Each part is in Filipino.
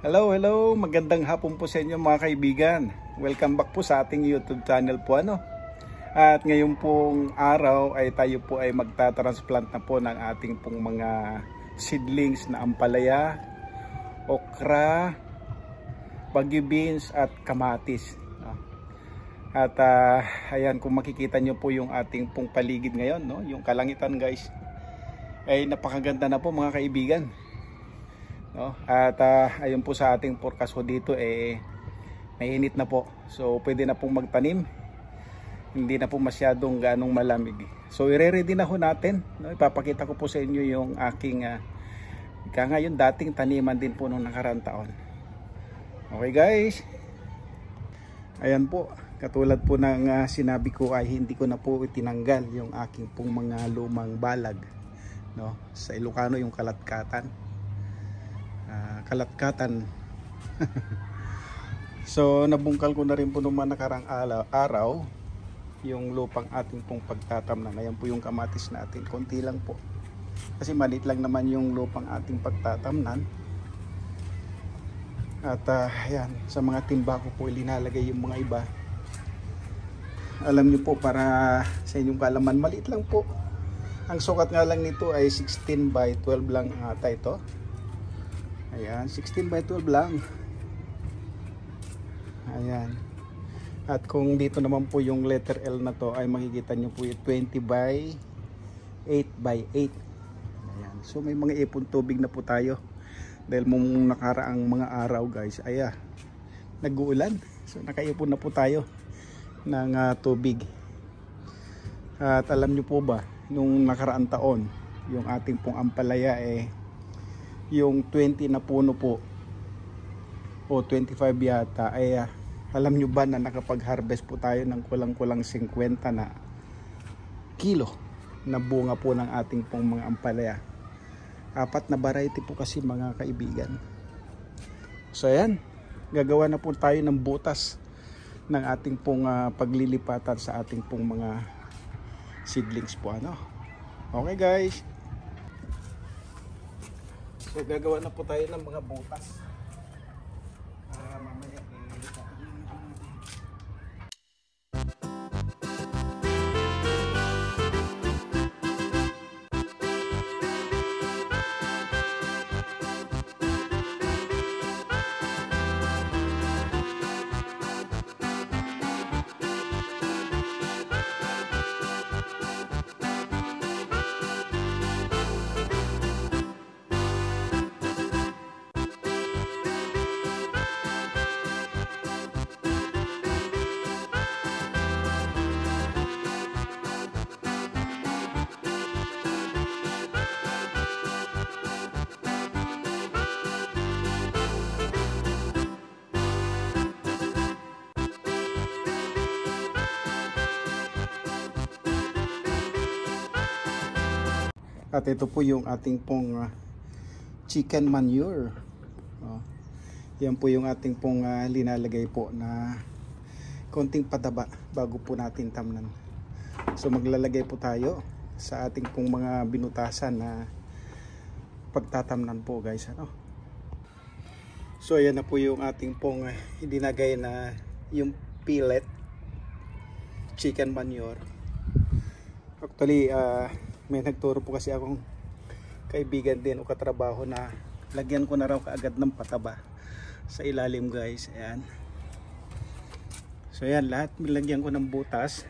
Hello, hello. Magandang hapon po sa inyo mga kaibigan. Welcome back po sa ating YouTube channel po At ngayon pong araw ay tayo po ay magta-transplant na po ng ating pong mga seedlings na ampalaya, okra, bagyo beans at kamatis. At ayan, kung makikita nyo po yung ating pong paligid ngayon, yung kalangitan guys, ay napakaganda na po mga kaibigan. At ayun po sa ating forecast po dito mainit na po, so pwede na pong magtanim, hindi na po masyadong ganong malamig. So i-ready na ho natin, ipapakita ko po sa inyo yung aking ngayon dating taniman din po nung nakaraang taon. Okay guys, ayan po, katulad po ng sinabi ko ay hindi ko na po itinanggal yung aking pong mga lumang balag, sa Ilocano yung kalatkatan. So nabungkal ko na rin po naman nakarang araw yung lupang ating pong pagtatamnan. Ayan po yung kamatis natin, konti lang po kasi maliit lang naman yung lupang ating pagtatamnan. At ayan, sa mga timba ko po ilinalagay yung mga iba. Alam nyo po, para sa inyong kalaman, maliit lang po. Ang sukat nga lang nito ay 16 by 12 lang ata ito. Ayan, 16 by 12 lang. Ayan. At kung dito naman po yung letter L na to, ay makikita nyo po yung 20 by 8 by 8. Ayan. So may mga ipon tubig na po tayo. Dahil mong nakaraang mga araw guys, nag-uulan. So nakaipon na po tayo ng tubig. At alam nyo po ba, nung nakaraang taon, yung ating pong ampalaya yung 20 na puno po o 25 yata alam nyo ba na nakapag-harvest po tayo ng kulang-kulang 50 na kilo na bunga po ng ating pong mga ampalaya. 4 na variety po kasi mga kaibigan. So ayan, gagawa na po tayo ng butas ng ating pong paglilipatan sa ating pong mga seedlings po Okay guys, so gagawa na po tayo ng mga butas para mamaya At ito po yung ating pong chicken manure. Yan po yung ating pong linalagay po na konting pataba bago po natin tamnan. So maglalagay po tayo sa ating pong mga binutasan na pagtatamnan po guys. So ayan na po yung ating pong dinagay na yung pellet chicken manure. Actually may nagturo po kasi akong kaibigan din o katrabaho na lagyan ko na raw kaagad ng pataba sa ilalim guys. Ayan. So ayan, lahat nilagyan ko ng butas.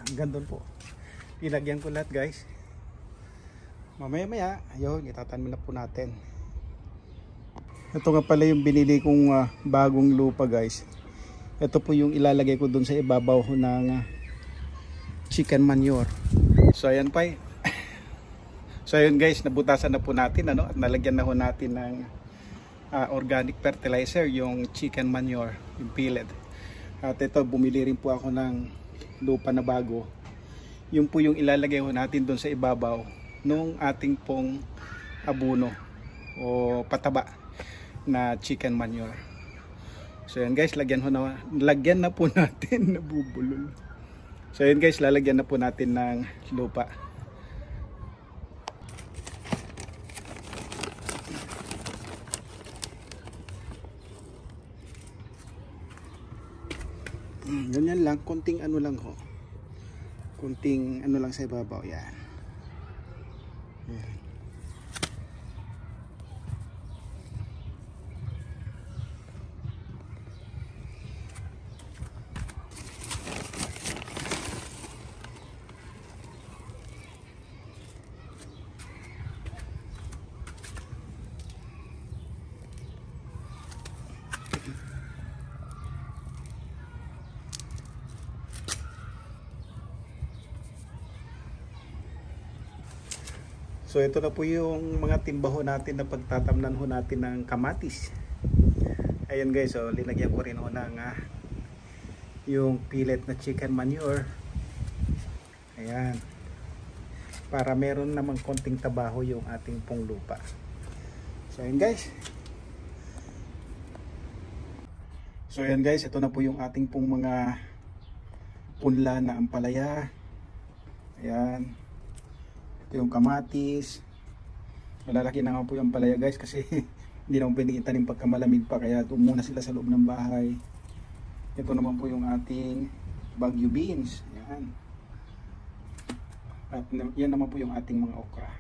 Hanggang doon po ilagyan ko lahat guys. Mamaya ayun, itatanim na po natin. Ito nga pala yung binili kong bagong lupa guys. Ito po yung ilalagay ko dun sa ibabaw ng chicken manure. So ayan pa So ayun guys, nabutasan na po natin at nalagyan na ho natin ng organic fertilizer, yung chicken manure, yung pellet. At ito, bumili rin po ako ng lupa na bago. Yung po yung ilalagay ho natin dun sa ibabaw nung ating pong abono o pataba na chicken manure. So yan guys, lagyan na po natin, nabubulol. So yan guys, lalagyan na po natin ng lupa. Ganyan lang, konting ano lang ho. Konting ano lang sa ibabaw, yan. Yan. So ito na po yung mga timbaho natin na pagtatamnan ho natin ng kamatis. Ayan guys, so linagyan ko rin ho ng yung pellet na chicken manure. Ayan. Para meron namang konting tabaho yung ating pong lupa. So ayan guys. So ayan guys, ito na po yung ating pong mga punla na ampalaya. Ayan. Yung kamatis, malalaki na nga po yung palaya guys kasi hindi naman pwedeng itanim pagka malamig pa, kaya muna sila sa loob ng bahay. Ito naman po yung ating Baguio beans, yan. At yan naman po yung ating mga okra.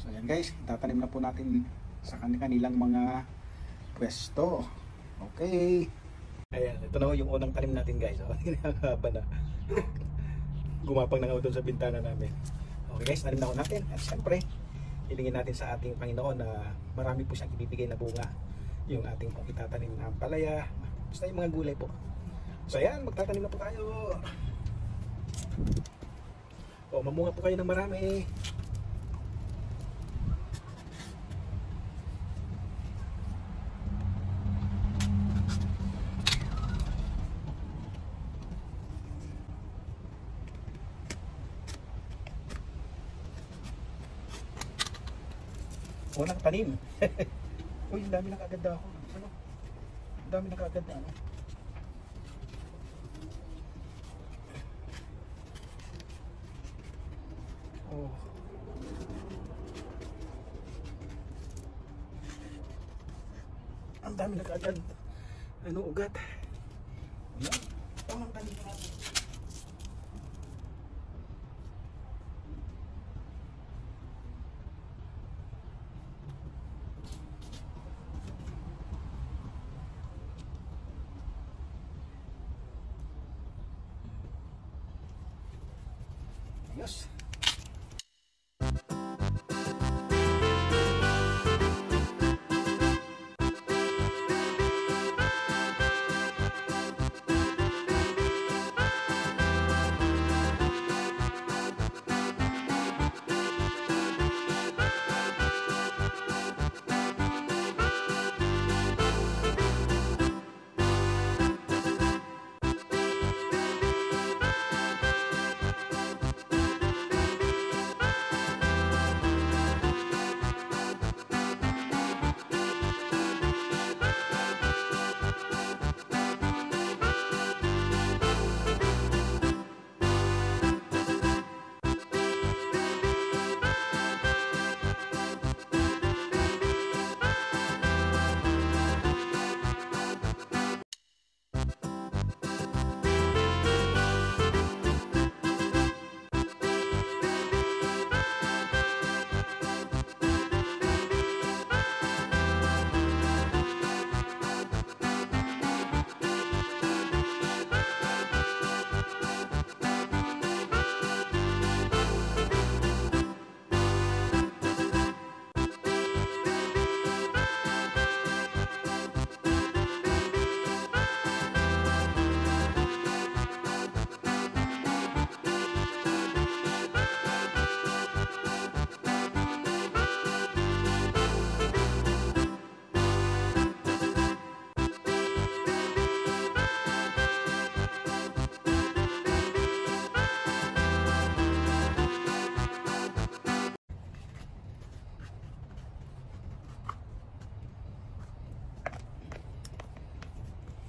So yan guys, tatanim na po natin sa kanilang mga pwesto. Okay, ayan, ito na po yung unang tanim natin guys. Nakakaba na. Gumapang na nga doon sa bintana namin. Okay guys, tanim na ko natin at syempre hilingin natin sa ating Panginoon na marami po siyang ibibigay na bunga yung ating pong itatanim na palaya, basta yung mga gulay po. So ayan, magtatanim na po tayo. O mamunga po kayo ng marami. Unang tanim. Uy, dami na kagad ako. Ano? Dami na kagad ano. Oh. Ang dami na kagad. Ano ugat? Ayan. Unang tanim na natin. Yes.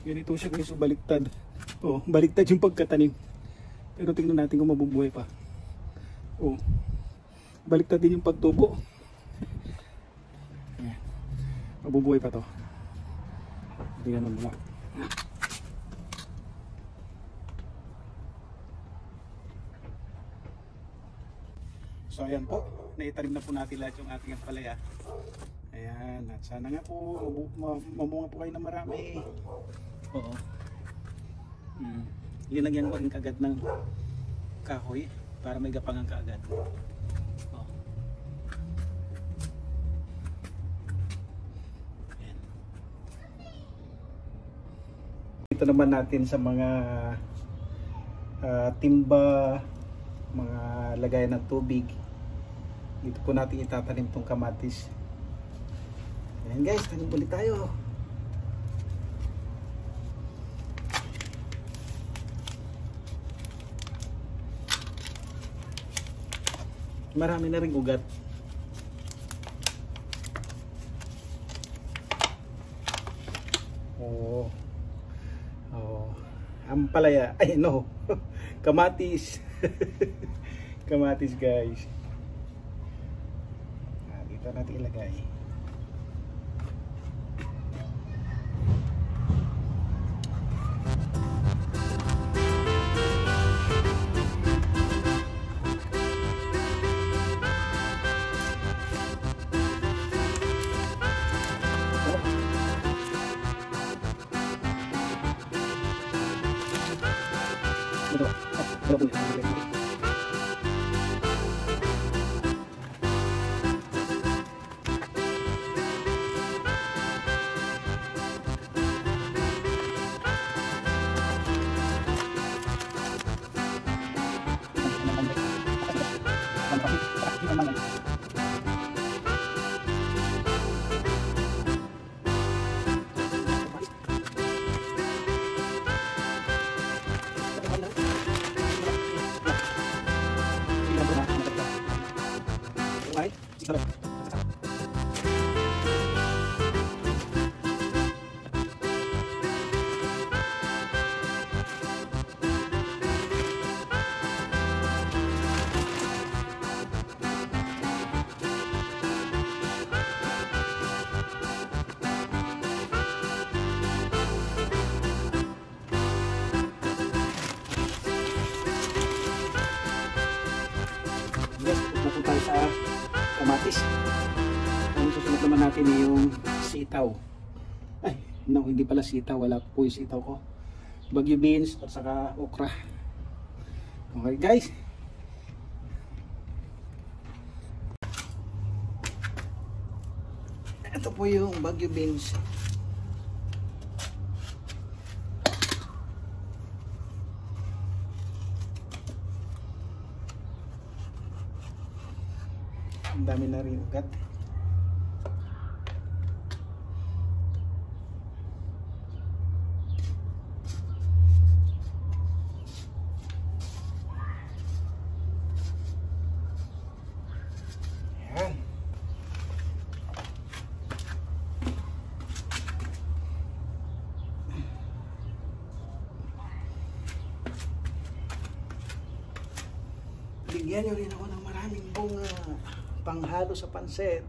Ganito siya guys, so baliktad. Oh, baliktad yung pagkatanim. Pero tingnan natin kung mabubuhay pa. Oh. Baliktad din yung pagtubo. Ayan. Mabubuhay pa to. Tingnan mo muna. So ayan po, naitanim na po natin lahat yung ating ampalaya. Ayan, at sana nga po mamunga po kayo na marami. Oo. Linagyan ko rin kagad ng kahoy para may gapangan kaagad. Oh. Ayan. Dito naman natin sa mga timba, mga lagayan ng tubig. Dito po natin itatanim tong kamatis. Ayan guys, tanim ulit tayo. Marami na ring ugat. Oh. Oh. Ampalaya. Ay no. Kamatis. Kamatis guys. Dito natin ilagay. Ito. Ito po. Tayo sa kamatis. Ang susunod naman natin ay yung sitaw. Ay, no, hindi pala sitaw. Wala po yung sitaw ko. Bagyo beans at saka okra. Okay guys. Ito po yung bagyo beans. Ang dami na rin ugat. Ayan. Bigyan nyo rin ako ng maraming bunga. Panghalo sa pansit.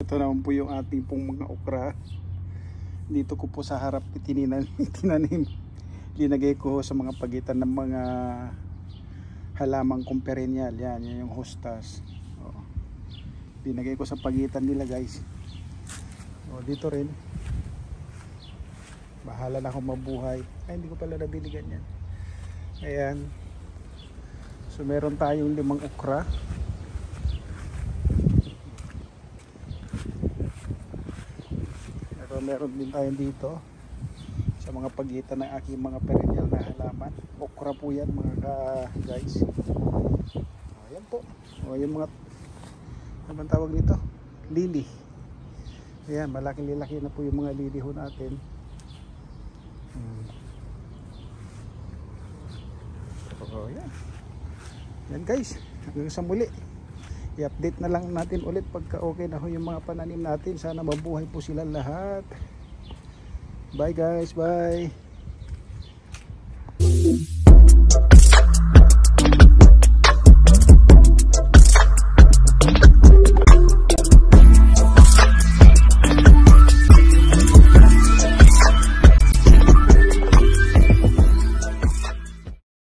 Ito naman po yung ating pong mga okra. Dito ko po sa harap itinanim. Linagay ko sa mga pagitan ng mga halamang kong perennial. Yan yung hostas. Linagay ko sa pagitan nila guys. Dito rin. Bahala na akong mabuhay. Ay, hindi ko pala nabili ganyan. Ayan. So meron tayong 5 okra. Meron din tayo dito sa mga pagitan ng aking mga perennial na halaman. Okra po yan mga guys. Ayan po. Yung mga ano tawag dito? Lili. Ayan, malaki-laki na po yung mga lili ho natin. Ayan. Yan guys, hanggang sa muli. I-update na lang natin ulit pagka okay na ho yung mga pananim natin. Sana mabuhay po sila lahat. Bye guys, bye.